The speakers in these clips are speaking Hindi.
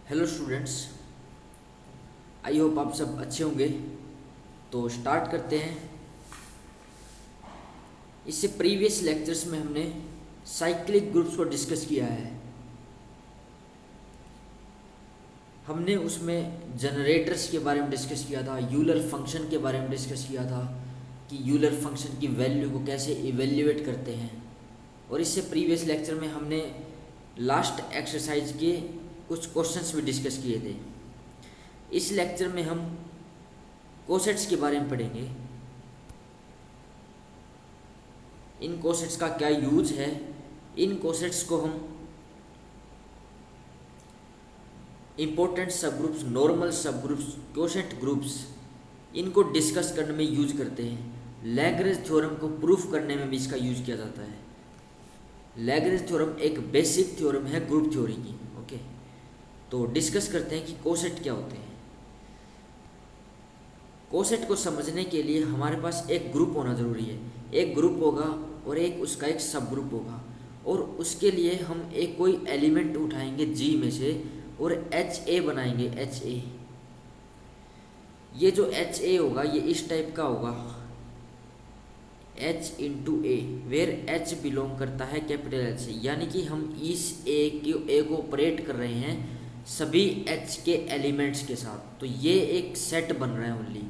हेलो स्टूडेंट्स, आई होप आप सब अच्छे होंगे। तो स्टार्ट करते हैं। इससे प्रीवियस लेक्चर्स में हमने साइक्लिक ग्रुप्स को डिस्कस किया है। हमने उसमें जनरेटर्स के बारे में डिस्कस किया था, यूलर फंक्शन के बारे में डिस्कस किया था कि यूलर फंक्शन की वैल्यू को कैसे इवेल्युएट करते हैं। और इससे प्रीवियस लेक्चर में हमने लास्ट एक्सरसाइज के कुछ क्वेश्चंस भी डिस्कस किए थे। इस लेक्चर में हम कोसेट्स के बारे में पढ़ेंगे। इन कोसेट्स का क्या यूज है, इन कोसेट्स को हम इम्पोर्टेंट सब ग्रुप्स, नॉर्मल सब ग्रुप्स, कोसेट ग्रुप्स, इनको डिस्कस करने में यूज करते हैं। लैग्रेंज थ्योरम को प्रूफ करने में भी इसका यूज किया जाता है। लैग्रेंज थ्योरम एक बेसिक थ्योरम है ग्रुप थ्योरी की। ओके, तो डिस्कस करते हैं कि कोसेट क्या होते हैं। कोसेट को समझने के लिए हमारे पास एक ग्रुप होना ज़रूरी है। एक ग्रुप होगा और एक उसका एक सब ग्रुप होगा, और उसके लिए हम एक कोई एलिमेंट उठाएंगे जी में से और एच ए बनाएंगे। एच ए, ये जो एच ए होगा ये इस टाइप का होगा, H into A, where H belong करता है कैपिटल एच से। यानी कि हम इस ए को ऑपरेट कर रहे हैं सभी एच के एलिमेंट्स के साथ। तो ये एक सेट बन रहा है ओनली।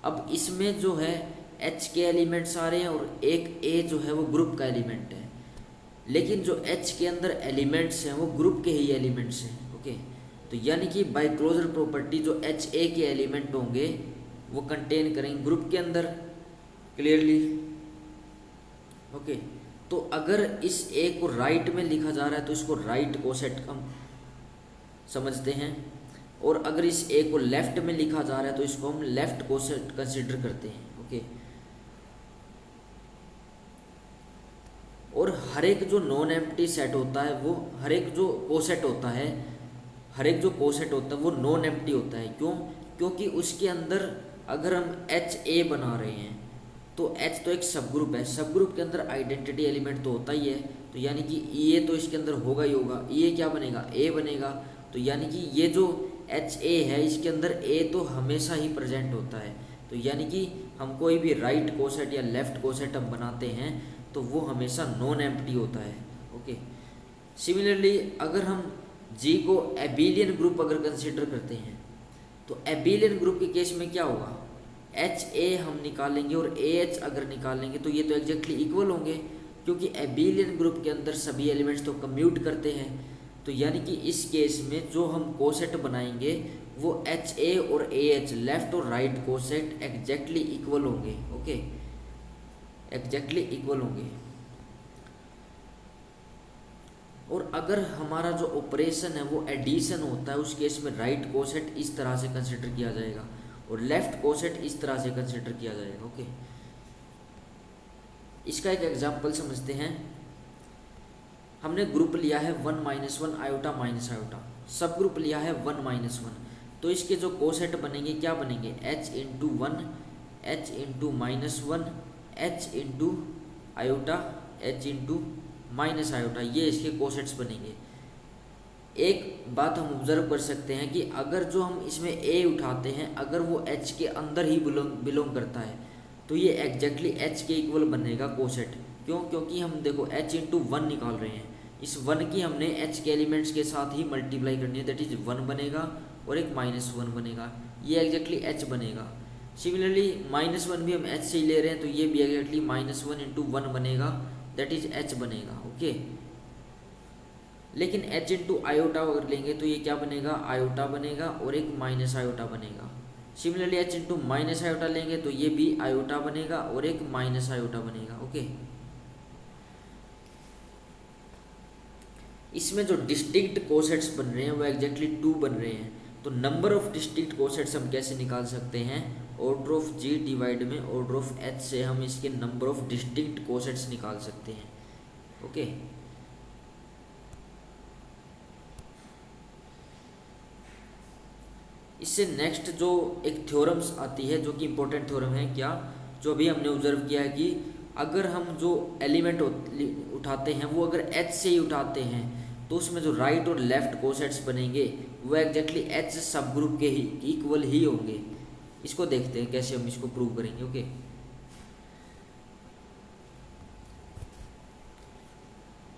अब इसमें जो है एच के एलिमेंट्स आ रहे हैं और एक ए जो है वो ग्रुप का एलिमेंट है, लेकिन जो एच के अंदर एलिमेंट्स हैं वो ग्रुप के ही एलिमेंट्स हैं। ओके, तो यानी कि बाय क्लोजर प्रॉपर्टी जो एच ए के एलिमेंट होंगे वो कंटेन करेंगे ग्रुप के अंदर क्लियरली। ओके, तो अगर इस ए को राइट में लिखा जा रहा है तो इसको राइट कोसेट हम समझते हैं, और अगर इस ए को लेफ्ट में लिखा जा रहा है तो इसको हम लेफ्ट कोसेट कंसिडर करते हैं। ओके, और हर एक जो नॉन एम्प्टी सेट होता है वो हर एक जो कोसेट होता है वो नॉन एम्प्टी होता है। क्यों? क्योंकि उसके अंदर अगर हम एच ए बना रहे हैं तो एच तो एक सब ग्रुप है, सब ग्रुप के अंदर आइडेंटिटी एलिमेंट तो होता ही है। तो यानी कि ए तो इसके अंदर होगा ही होगा। ए क्या बनेगा? ए बनेगा। तो यानी कि ये जो एच ए है इसके अंदर ए तो हमेशा ही प्रेजेंट होता है। तो यानी कि हम कोई भी राइट कोसेट या लेफ्ट कोसेट हम बनाते हैं तो वो हमेशा नॉन एम्प्टी होता है। ओके, सिमिलरली अगर हम जी को एबिलियन ग्रुप अगर कंसिडर करते हैं तो एबिलियन ग्रुप के केस में क्या होगा? एच ए हम निकालेंगे और ए एच अगर निकालेंगे तो ये तो एग्जैक्टली इक्वल होंगे, क्योंकि एबिलियन ग्रुप के अंदर सभी एलिमेंट्स तो कम्यूट करते हैं। तो यानी कि इस केस में जो हम कोसेट बनाएंगे वो एच ए और ए एच, लेफ्ट और राइट कोसेट एग्जैक्टली इक्वल होंगे। ओके, एग्जैक्टली इक्वल होंगे। और अगर हमारा जो ऑपरेशन है वो एडिशन होता है उस केस में राइट कोसेट इस तरह से कंसिडर किया जाएगा और लेफ्ट कोसेट इस तरह से कंसिडर किया जाएगा। ओके, इसका एक एग्जांपल समझते हैं। हमने ग्रुप लिया है 1 - 1 आयोटा माइनस आयोटा, सब ग्रुप लिया है 1 - 1। तो इसके जो कोसेट बनेंगे क्या बनेंगे? h into 1, h into -1, h into iota, h into minus iota, ये इसके कोसेट्स बनेंगे। एक बात हम ऑब्जर्व कर सकते हैं कि अगर जो हम इसमें a उठाते हैं अगर वो h के अंदर ही बिलोंग करता है तो ये एग्जैक्टली h के इक्वल बनेगा कोसेट। क्यों? क्योंकि हम देखो h इंटू 1 निकाल रहे हैं, इस 1 की हमने h के एलिमेंट्स के साथ ही मल्टीप्लाई करनी है, दैट इज 1 बनेगा और एक -1 बनेगा, ये एग्जैक्टली h बनेगा। सिमिलरली -1 भी हम h से ही ले रहे हैं तो ये भी एग्जैक्टली -1 इंटू 1 बनेगा, दैट इज h बनेगा। ओके, लेकिन h इंटू आयोटा अगर लेंगे तो ये क्या बनेगा? आयोटा बनेगा और एक माइनस आयोटा बनेगा। Similarly h into minus iota लेंगे तो ये भी आयोटा बनेगा और एक माइनस आयोटा बनेगा। ओके, इसमें जो डिस्टिंक्ट कोसेट्स बन रहे हैं वो एग्जैक्टली 2 बन रहे हैं। तो नंबर ऑफ डिस्टिंक्ट कोसेट्स हम कैसे निकाल सकते हैं? ऑर्डर ऑफ जी डिवाइड में ऑर्डर ऑफ एच से हम इसके नंबर ऑफ डिस्टिंक्ट कोसेट्स निकाल सकते हैं। ओके, इससे नेक्स्ट जो एक थ्योरम्स आती है जो कि इम्पोर्टेंट थ्योरम है, क्या जो अभी हमने ऑब्जर्व किया है कि अगर हम जो एलिमेंट उठाते हैं वो अगर एच से ही उठाते हैं तो उसमें जो राइट और लेफ्ट कोसेट्स बनेंगे वो एग्जैक्टली एच सब ग्रुप के ही इक्वल ही होंगे। इसको देखते हैं कैसे हम इसको प्रूव करेंगे। ओके,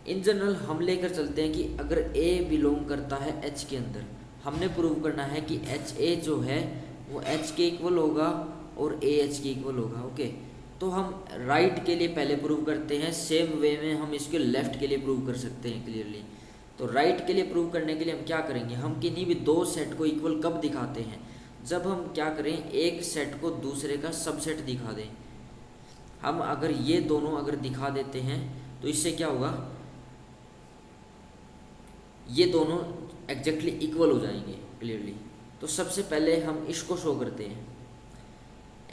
इन जनरल हम लेकर चलते हैं कि अगर ए बिलोंग करता है एच के अंदर, हमने प्रूव करना है कि एच ए जो है वो एच के इक्वल होगा और ए एच के इक्वल होगा। ओके, तो हम राइट के लिए पहले प्रूव करते हैं, सेम वे में हम इसके लेफ्ट के लिए प्रूव कर सकते हैं क्लियरली। तो राइट के लिए प्रूव करने के लिए हम क्या करेंगे, हम किन्हीं भी दो सेट को इक्वल कब दिखाते हैं, जब हम क्या करें, एक सेट को दूसरे का सबसेट दिखा दें। हम अगर ये दोनों अगर दिखा देते हैं तो इससे क्या होगा, ये दोनों एग्जैक्टली इक्वल हो जाएंगे क्लियरली। तो सबसे पहले हम इसको शो करते हैं,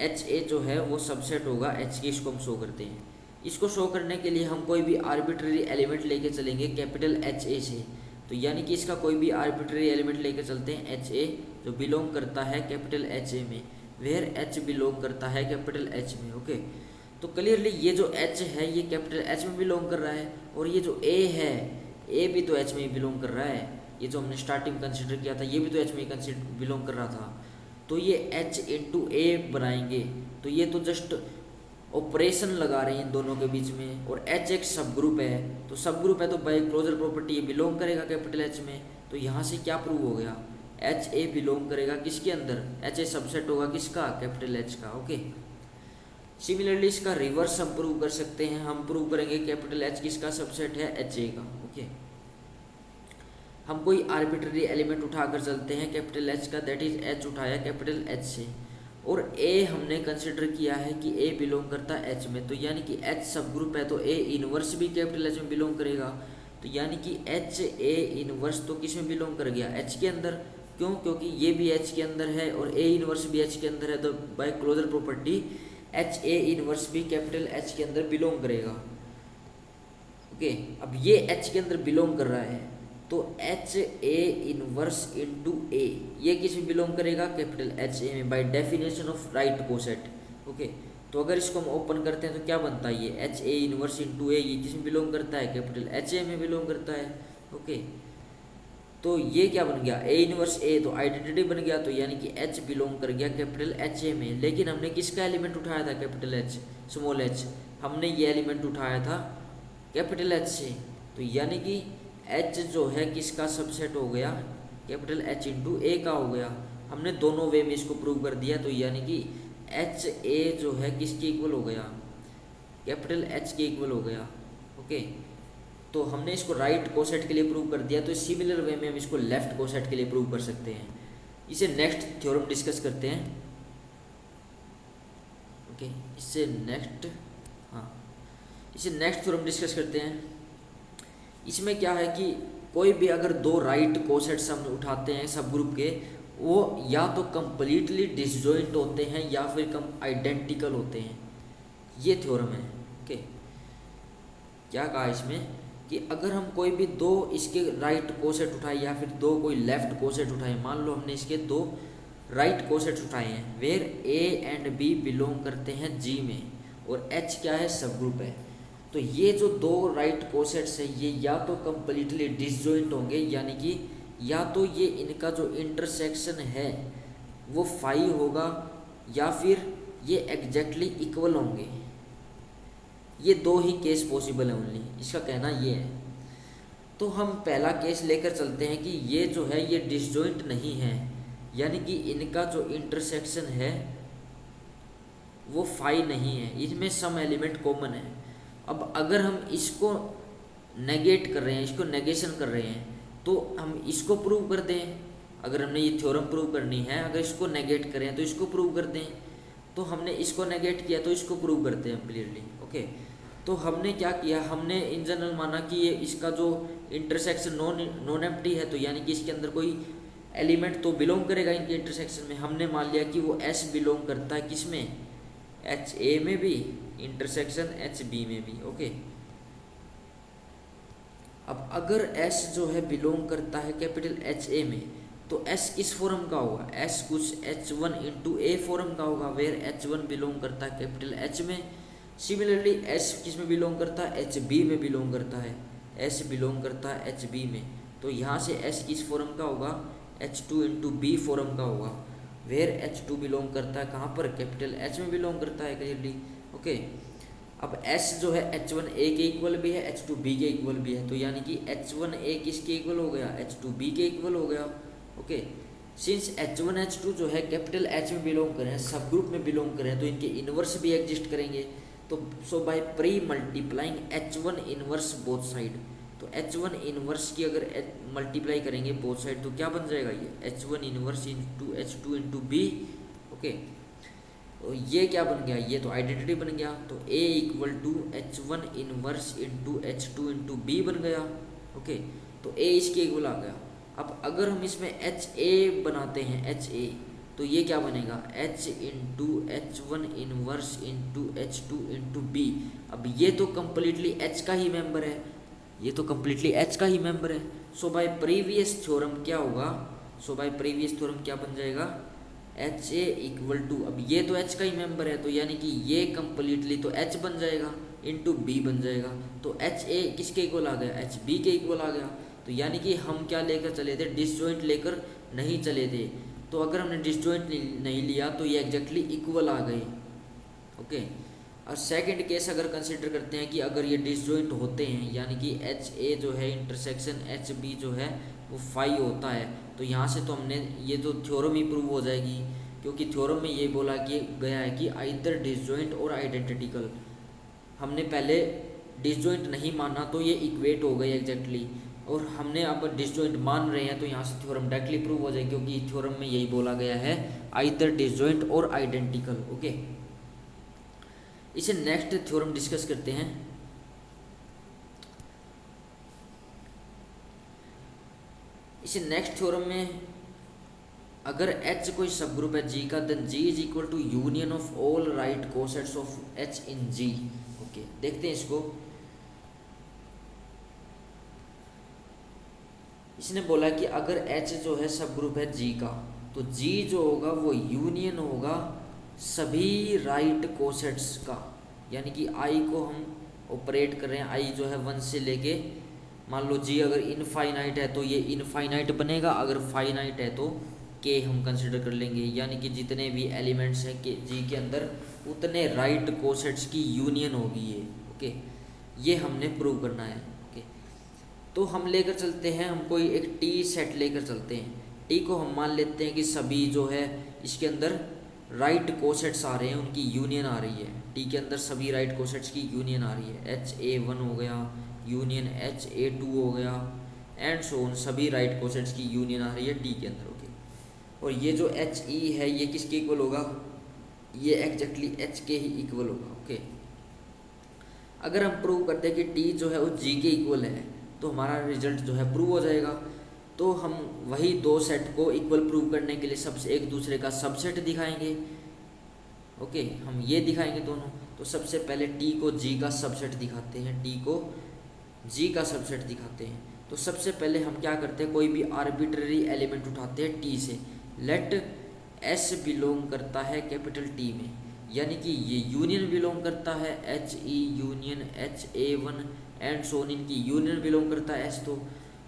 एच ए जो है वो सबसेट होगा एच के, इसको हम शो करते हैं। इसको शो करने के लिए हम कोई भी आर्बिट्ररी एलिमेंट लेके चलेंगे कैपिटल एच ए से। तो यानी कि इसका कोई भी आर्बिट्ररी एलिमेंट लेके चलते हैं एच ए जो बिलोंग करता है कैपिटल एच ए में, वेयर एच बिलोंग करता है कैपिटल एच में। ओके, तो क्लियरली ये जो एच है ये कैपिटल एच में बिलोंग कर रहा है, और ये जो ए है ए भी तो एच में ही बिलोंग कर रहा है। ये जो हमने स्टार्टिंग कंसिडर किया था ये भी तो एच में ही बिलोंग कर रहा था। तो ये एच इंटू ए बनाएंगे, तो ये तो जस्ट ऑपरेशन लगा रहे हैं इन दोनों के बीच में, और एच एक सब ग्रुप है, तो सब ग्रुप है तो बाय क्लोजर प्रॉपर्टी ये बिलोंग करेगा कैपिटल एच में। तो यहाँ से क्या प्रूव हो गया, एच ए बिलोंग करेगा किसके अंदर, एच ए सबसेट होगा किसका, कैपिटल एच का। ओके, सिमिलरली इसका रिवर्स हम प्रूव कर सकते हैं, हम प्रूव करेंगे कैपिटल एच किसका सबसेट है, एच ए का। ओके, हम कोई आर्बिट्ररी एलिमेंट उठाकर चलते हैं कैपिटल एच का, दैट इज एच उठाया कैपिटल एच से, और ए हमने कंसिडर किया है कि ए बिलोंग करता है एच में। तो यानी कि एच सब ग्रुप है तो ए इनवर्स भी कैपिटल एच में बिलोंग करेगा। तो यानी कि एच ए इनवर्स तो किस में बिलोंग कर गया, एच के अंदर। क्यों, क्योंकि ये भी एच के अंदर है और ए इनवर्स भी एच के अंदर है, तो by closure property H A inverse भी कैपिटल एच के अंदर बिलोंग करेगा। ओके, अब ये एच के अंदर बिलोंग कर रहा है तो एच ए इनवर्स इंटू ए ये किस में बिलोंग करेगा, कैपिटल एच ए में, by definition of right coset. Okay, तो अगर इसको हम ओपन करते हैं तो क्या बनता है, ये एच ए इनवर्स इंटू ए ये किस में बिलोंग करता है, कैपिटल एच ए में बिलोंग करता है। ओके, तो ये क्या बन गया, ए इनवर्स ए, तो आइडेंटिटी बन गया, तो यानी कि एच बिलोंग कर गया कैपिटल एच ए में। लेकिन हमने किसका एलिमेंट उठाया था, कैपिटल एच, स्मॉल एच, हमने ये एलिमेंट उठाया था कैपिटल एच से। तो यानी कि एच जो है किसका सबसेट हो गया, कैपिटल एच इंटू ए का हो गया। हमने दोनों वे में इसको प्रूव कर दिया, तो यानी कि एच ए जो है किसके इक्वल हो गया, कैपिटल एच के इक्वल हो गया। ओके, तो हमने इसको राइट कोसेट के लिए प्रूव कर दिया, तो सिमिलर वे में हम इसको लेफ्ट कोसेट के लिए प्रूव कर सकते हैं। इसे नेक्स्ट थ्योरम डिस्कस करते हैं। ओके, इसे नेक्स्ट थ्योरम डिस्कस करते हैं। इसमें क्या है कि कोई भी अगर दो राइट कोसेट्स हम उठाते हैं सब ग्रुप के, वो या तो कंप्लीटली डिसजॉइंट होते हैं या फिर कम आइडेंटिकल होते हैं, ये थ्योरम है। ओके, क्या कहा इसमें कि अगर हम कोई भी दो इसके राइट कोसेट उठाए या फिर दो कोई लेफ्ट कोसेट उठाए, मान लो हमने इसके दो राइट कोसेट्स उठाए हैं, where A and B belong करते हैं जी में, और एच क्या है, सब ग्रुप है। तो ये जो दो राइट कोसेट्स है ये या तो कंप्लीटली डिसजॉइंट होंगे, यानी कि या तो ये इनका जो इंटरसेक्शन है वो फाई होगा, या फिर ये एग्जैक्टली इक्वल होंगे। ये दो ही केस पॉसिबल है ओनली, इसका कहना ये है। तो हम पहला केस लेकर चलते हैं कि ये जो है ये डिसजॉइंट नहीं है, यानी कि इनका जो इंटरसेक्शन है वो फाई नहीं है, इसमें सम एलिमेंट कॉमन है। अब अगर हम इसको नेगेट कर रहे हैं, इसको नेगेशन कर रहे हैं, तो हम इसको प्रूव कर दें। अगर हमने ये थ्योरम प्रूव करनी है, अगर इसको नेगेट करें तो इसको प्रूव कर दें, तो हमने इसको नेगेट किया तो इसको प्रूव करते हैं क्लियरली। ओके, तो हमने क्या किया, हमने इन जनरल माना कि ये इसका जो इंटरसेक्शन नॉन एम्प्टी है, तो यानी कि इसके अंदर कोई एलिमेंट तो बिलोंग करेगा इनके इंटरसेक्शन में। हमने मान लिया कि वो एस बिलोंग करता है किस में, एच ए में भी, इंटरसेक्शन एच बी में भी। ओके, अब अगर एस जो है बिलोंग करता है कैपिटल एच ए में, तो एस किस फॉर्म का होगा, एस कुछ H1 इंटू ए फॉर्म का होगा, वेयर H1 बिलोंग करता है कैपिटल एच में। सिमिलरली एस किस में बिलोंग करता है, एच बी में बिलोंग करता है। S बिलोंग करता है HB में, तो यहाँ से S किस फॉर्म का होगा, H2 इंटू बी फॉर्म का होगा। वेयर H2 बिलोंग करता है कहाँ पर, कैपिटल H में बिलोंग करता है क्लियरली। ओके, अब S जो है H1A के इक्वल भी है, H2B के इक्वल भी है, तो यानी कि H1A किसके इक्वल हो गया, H2B के इक्वल हो गया। ओके, सिंस H1 H2 जो है कैपिटल H में बिलोंग करें, सब ग्रुप में बिलोंग करें, तो इनके इन्वर्स भी एग्जिस्ट करेंगे। तो so by pre multiplying H1 inverse both side, तो H1 इन्वर्स की अगर मल्टीप्लाई करेंगे बोथ साइड तो क्या बन जाएगा, ये H1 inverse into H2 into B. Okay, तो ये क्या बन गया, ये तो आइडेंटिटी बन गया, तो A equal to H1 inverse into H2 into B बन गया। ओके, तो A इसके इक्वल आ गया। अब अगर हम इसमें HA बनाते हैं, HA, तो ये क्या बनेगा, H into H1 inverse into H2 into B. अब ये तो कम्प्लीटली H का ही मेंबर है, ये तो कम्प्लीटली H का ही मेंबर है। सो बाय प्रीवियस थ्योरम क्या होगा, सो बाय प्रीवियस थ्योरम क्या बन जाएगा, HA इक्वल टू, अब ये तो H का ही मेंबर है, तो यानी कि ये कम्प्लीटली तो H बन जाएगा इंटू बी बन जाएगा, तो HA किसके इक्वल आ गया, HB के इक्वल आ गया। तो यानी कि हम क्या लेकर चले थे, डिसजॉइंट लेकर नहीं चले थे, तो अगर हमने डिसजॉइंट नहीं लिया तो ये एग्जैक्टली इक्वल आ गए। ओके, और सेकंड केस अगर कंसिडर करते हैं कि अगर ये डिसजॉइंट होते हैं, यानी कि HA जो है इंटरसेक्शन HB जो है वो 5 होता है, तो यहाँ से तो हमने ये तो थ्योरम ही प्रूव हो जाएगी, क्योंकि थ्योरम में ये बोला कि गया है कि आइदर डिसजॉइंट और आइडेंटिकल। हमने पहले डिसजॉइंट नहीं माना तो ये इक्वेट हो गई एग्जैक्टली, और हमने अब डिसजॉइंट मान रहे हैं तो यहाँ से थ्योरम डायरेक्टली प्रूव हो जाएगी, क्योंकि थ्योरम में यही बोला गया है आइदर डिसजॉइंट और आइडेंटिकल। ओके, इसे नेक्स्ट थ्योरम डिस्कस करते हैं। इसे नेक्स्ट थ्योरम में अगर H कोई सब ग्रुप है G का, then G is equal to union of all right cosets of H in G। Okay, देखते हैं इसको। इसने बोला कि अगर H जो है सब ग्रुप है G का, तो G जो होगा वो यूनियन होगा सभी राइट कोसेट्स का, यानी कि I को हम ऑपरेट कर रहे हैं, I जो है 1 से लेके, मान लो G अगर इनफाइनाइट है तो ये इनफाइनाइट बनेगा, अगर फाइनाइट है तो K हम कंसिडर कर लेंगे, यानी कि जितने भी एलिमेंट्स हैं कि G के अंदर उतने राइट कोसेट्स की यूनियन होगी ये। ओके, ये हमने प्रूव करना है। ओके, तो हम लेकर चलते हैं, हम कोई एक T सेट लेकर चलते हैं, T को हम मान लेते हैं कि सभी जो है इसके अंदर राइट कोसेट्स आ रहे हैं, उनकी यूनियन आ रही है, T के अंदर सभी राइट कोसेट्स की यूनियन आ रही है, HA1 हो गया यूनियन HA2 हो गया एंड सो ऑन, सभी राइट कोसेट्स की यूनियन आ रही है T के अंदर। ओके, और ये जो HE है ये किसके इक्वल होगा, ये एग्जैक्टली H के ही इक्वल होगा। ओके, अगर हम प्रूव करते हैं कि T जो है वो G के इक्वल है तो हमारा रिजल्ट जो है प्रूव हो जाएगा। तो हम वही दो सेट को इक्वल प्रूव करने के लिए सबसे एक दूसरे का सबसेट दिखाएंगे। ओके, हम ये दिखाएंगे दोनों। तो सबसे पहले T को G का सबसेट दिखाते हैं, T को G का सबसेट दिखाते हैं। तो सबसे पहले हम क्या करते हैं, कोई भी आर्बिट्ररी एलिमेंट उठाते हैं T से, लेट S बिलोंग करता है कैपिटल T में, यानी कि ये यूनियन बिलोंग करता है HE यूनियन HA1 एंड सोन, इनकी यूनियन बिलोंग करता है S। तो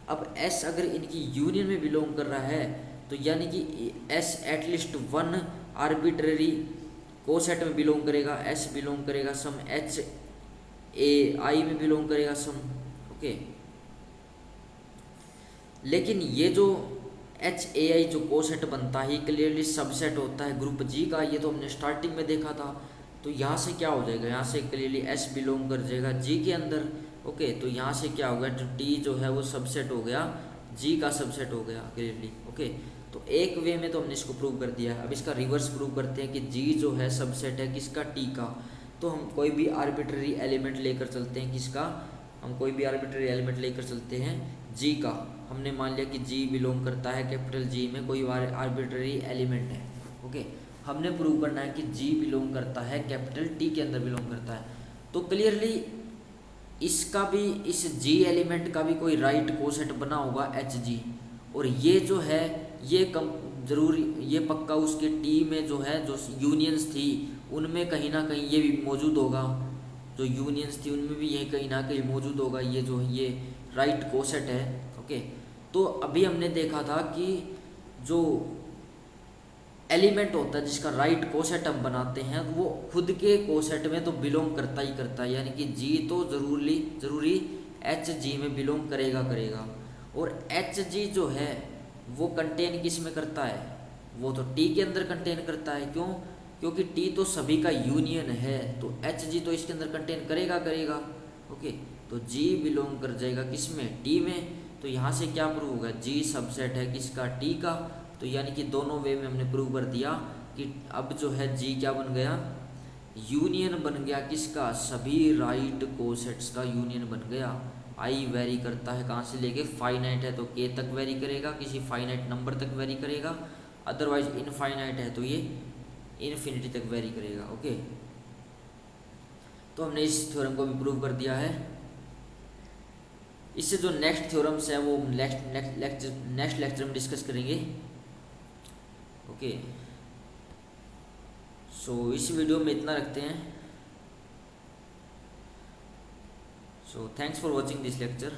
अब S अगर इनकी यूनियन में बिलोंग कर रहा है तो यानी कि S एटलीस्ट 1 आर्बिट्ररी कोसेट में बिलोंग करेगा, S बिलोंग करेगा सम HAI में बिलोंग करेगा सम। ओके, लेकिन ये जो HAI जो कोसेट बनता है क्लियरली सबसेट होता है ग्रुप G का, ये तो हमने स्टार्टिंग में देखा था। तो यहाँ से क्या हो जाएगा, यहाँ से क्लियरली S बिलोंग कर जाएगा G के अंदर। ओके, तो यहाँ से क्या होगा, जो T जो है वो सबसेट हो गया, G का सबसेट हो गया क्लियरली। ओके, तो एक वे में तो हमने इसको प्रूव कर दिया है। अब इसका रिवर्स प्रूव करते हैं कि G जो है सबसेट है किसका, T का। तो हम कोई भी आर्बिट्ररी एलिमेंट लेकर चलते हैं, किसका, हम कोई भी आर्बिट्ररी एलिमेंट लेकर चलते हैं G का। हमने मान लिया कि G बिलोंग करता है कैपिटल G में, कोई आर्बिट्ररी एलिमेंट है। ओके, हमने प्रूव करना है कि G बिलोंग करता है कैपिटल T के अंदर बिलोंग करता है। तो क्लियरली इसका भी, इस G एलिमेंट का भी कोई राइट कोसेट बना होगा HG, और ये जो है ये जरूर ये पक्का उसके T में जो है जो यूनियंस थी उनमें कहीं ना कहीं ये भी मौजूद होगा, जो यूनियंस थी उनमें भी ये कहीं ना कहीं मौजूद होगा, ये जो ये राइट कोसेट है। ओके, तो अभी हमने देखा था कि जो एलिमेंट होता है जिसका राइट कोसेट हम बनाते हैं वो खुद के कोसेट में तो बिलोंग करता ही करता है, यानी कि जी तो ज़रूरी एच जी में बिलोंग करेगा। और एच जी जो है वो कंटेन किस में करता है, वो तो टी के अंदर कंटेन करता है। क्यों? क्योंकि टी तो सभी का यूनियन है, तो एच जी तो इसके अंदर कंटेन करेगा। ओके, तो जी बिलोंग कर जाएगा किस में, टी में। तो यहाँ से क्या प्रूव होगा, जी सबसेट है किसका, टी का। तो यानी कि दोनों वे में हमने प्रूव कर दिया कि अब जो है जी क्या बन गया, यूनियन बन गया किसका, सभी राइट कोसेट्स का यूनियन बन गया। आई वेरी करता है कहाँ से लेके, फाइनाइट है तो के तक वेरी करेगा, किसी फाइनाइट नंबर तक वेरी करेगा, अदरवाइज इनफाइनाइट है तो ये इन्फिनिटी तक वेरी करेगा। ओके, तो हमने इस थ्योरम को भी प्रूव कर दिया है। इससे जो नेक्स्ट थ्योरम्स है वो नेक्स्ट लेक्चर में डिस्कस करेंगे। ओके, सो इस वीडियो में इतना रखते हैं। So thanks for watching this lecture.